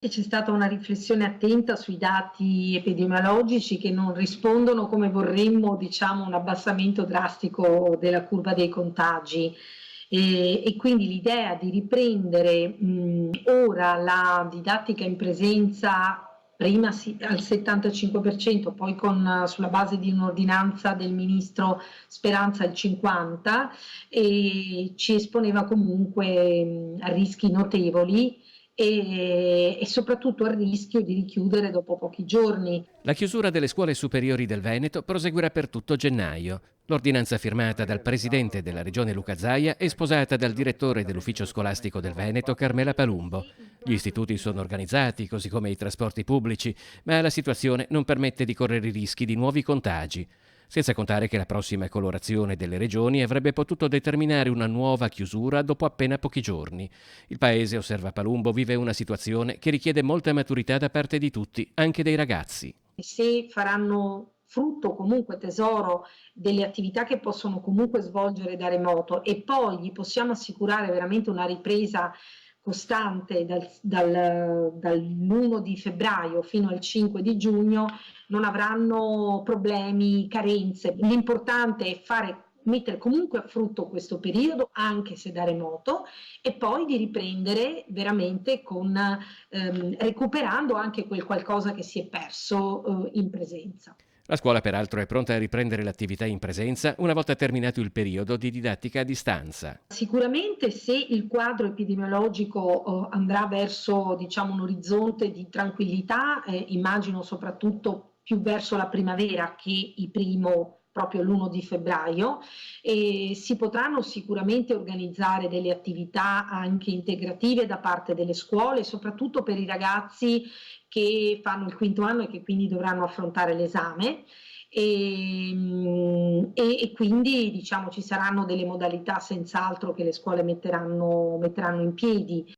E c'è stata una riflessione attenta sui dati epidemiologici che non rispondono come vorremmo, diciamo, a un abbassamento drastico della curva dei contagi. E quindi l'idea di riprendere ora la didattica in presenza, prima al 75%, poi sulla base di un'ordinanza del ministro Speranza il 50%, e ci esponeva comunque a rischi notevoli e soprattutto al rischio di richiudere dopo pochi giorni. La chiusura delle scuole superiori del Veneto proseguirà per tutto gennaio. L'ordinanza firmata dal presidente della regione Luca Zaia è sposata dal direttore dell'ufficio scolastico del Veneto Carmela Palumbo. Gli istituti sono organizzati, così come i trasporti pubblici, ma la situazione non permette di correre i rischi di nuovi contagi. Senza contare che la prossima colorazione delle regioni avrebbe potuto determinare una nuova chiusura dopo appena pochi giorni. Il paese, osserva Palumbo, vive una situazione che richiede molta maturità da parte di tutti, anche dei ragazzi. Se faranno frutto, comunque tesoro, delle attività che possono comunque svolgere da remoto, e poi gli possiamo assicurare veramente una ripresa costante dall'1 di febbraio fino al 5 di giugno, non avranno problemi, carenze. L'importante è mettere comunque a frutto questo periodo, anche se da remoto, e poi di riprendere veramente recuperando anche quel qualcosa che si è perso in presenza. La scuola peraltro è pronta a riprendere l'attività in presenza una volta terminato il periodo di didattica a distanza. Sicuramente se il quadro epidemiologico andrà verso, diciamo, un orizzonte di tranquillità, immagino soprattutto più verso la primavera che il primo proprio l'1 di febbraio, e si potranno sicuramente organizzare delle attività anche integrative da parte delle scuole, soprattutto per i ragazzi che fanno il quinto anno e che quindi dovranno affrontare l'esame. E quindi diciamo ci saranno delle modalità senz'altro che le scuole metteranno in piedi.